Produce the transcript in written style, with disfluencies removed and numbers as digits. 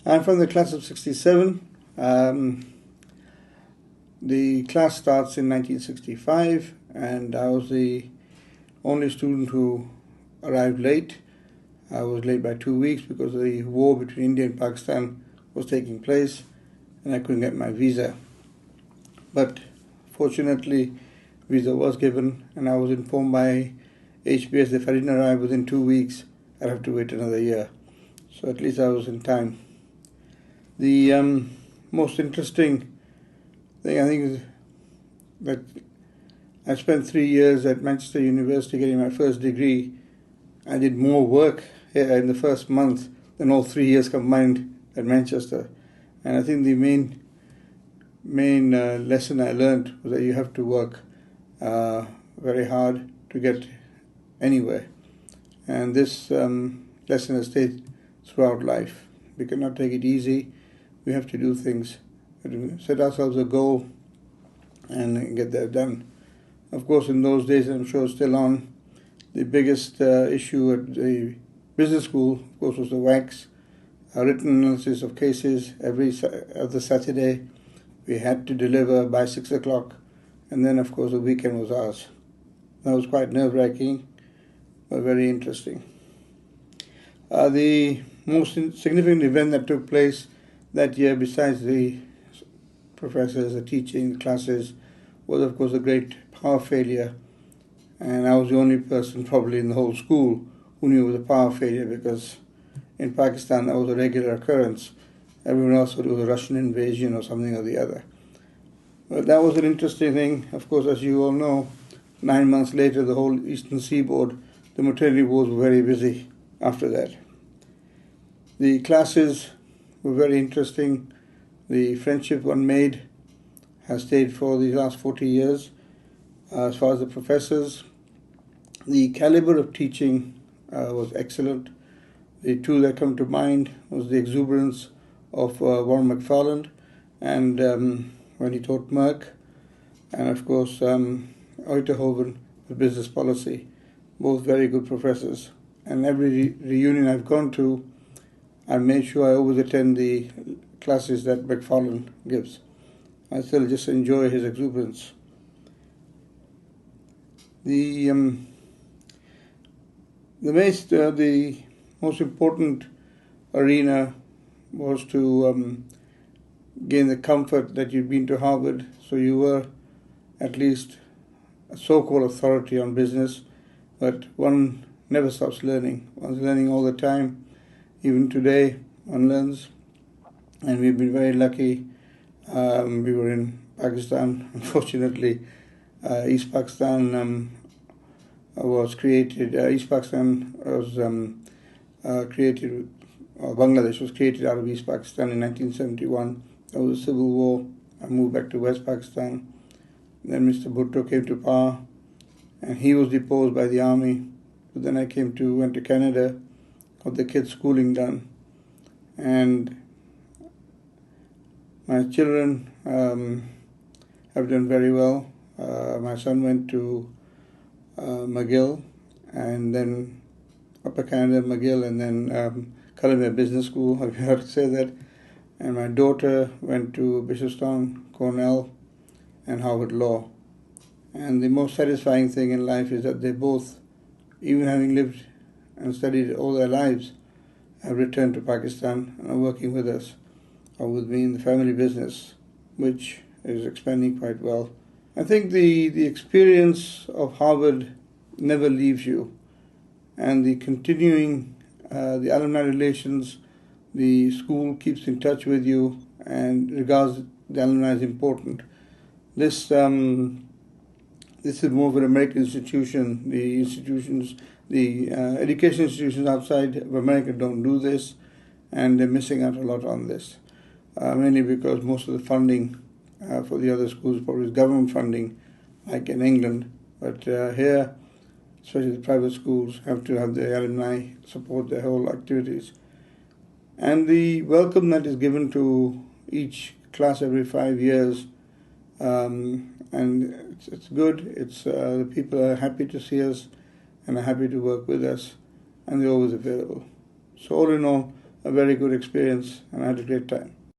I'm from the class of 67. The class starts in 1965, and I was the only student who arrived late. I was late by 2 weeks because the war between India and Pakistan was taking place, and I couldn't get my visa. But fortunately, visa was given, and I was informed by HBS that if I didn't arrive within 2 weeks, I'd have to wait another year. So at least I was in time. The most interesting thing, I think, is that I spent 3 years at Manchester University getting my first degree. I did more work here in the first month than all 3 years combined at Manchester. And I think the main lesson I learned was that you have to work very hard to get anywhere. And this lesson has stayed throughout life. We cannot take it easy. We have to do things, set ourselves a goal and get that done. Of course, in those days, I'm sure still on, the biggest issue at the business school, of course, was the WACs, written analysis of cases every other Saturday. We had to deliver by 6 o'clock, and then, of course, the weekend was ours. That was quite nerve-wracking, but very interesting. The most significant event that took place that year, besides the professors, the teaching, the classes, was, of course, a great power failure. And I was the only person probably in the whole school who knew it was a power failure, because in Pakistan that was a regular occurrence. Everyone else thought it was a Russian invasion or something or the other. But that was an interesting thing. Of course, as you all know, 9 months later, the whole Eastern Seaboard, the maternity wards were very busy after that. The classes were very interesting. The friendship one made has stayed for the last 40 years. As far as the professors, the caliber of teaching was excellent. The two that come to mind was the exuberance of Warren McFarland, and when he taught Merck, and of course Oiterhoven with business policy. Both very good professors. And every reunion I've gone to, I made sure I always attend the classes that McFarland gives. I still just enjoy his exuberance. The most important arena was to gain the comfort that you'd been to Harvard, so you were at least a so-called authority on business, but one never stops learning. One's learning all the time. Even today, one learns, and we've been very lucky. We were in Pakistan. Unfortunately, East Pakistan was created. East Pakistan was created, or Bangladesh was created out of East Pakistan in 1971. There was a civil war. I moved back to West Pakistan. Then Mr. Bhutto came to power, and he was deposed by the army. But then I went to Canada, got the kids' schooling done, and my children have done very well. My son went to McGill, and then Upper Canada, McGill, and then Columbia Business School, I've heard to say that. And my daughter went to Bishopstown, Cornell, and Harvard Law. And the most satisfying thing in life is that they both, even having lived and studied all their lives, have returned to Pakistan and are working with us, or with me in the family business, which is expanding quite well. I think the experience of Harvard never leaves you, and the continuing, the alumni relations, the school keeps in touch with you and regards the alumni as important. This is more of an American institution. The education institutions outside of America don't do this, and they're missing out a lot on this, mainly because most of the funding for the other schools probably is government funding, like in England. But here, especially the private schools, have to have the alumni support their whole activities. And the welcome that is given to each class every 5 years, and it's good. It's the people are happy to see us and are happy to work with us, and they're always available. So all in all, a very good experience, and I had a great time.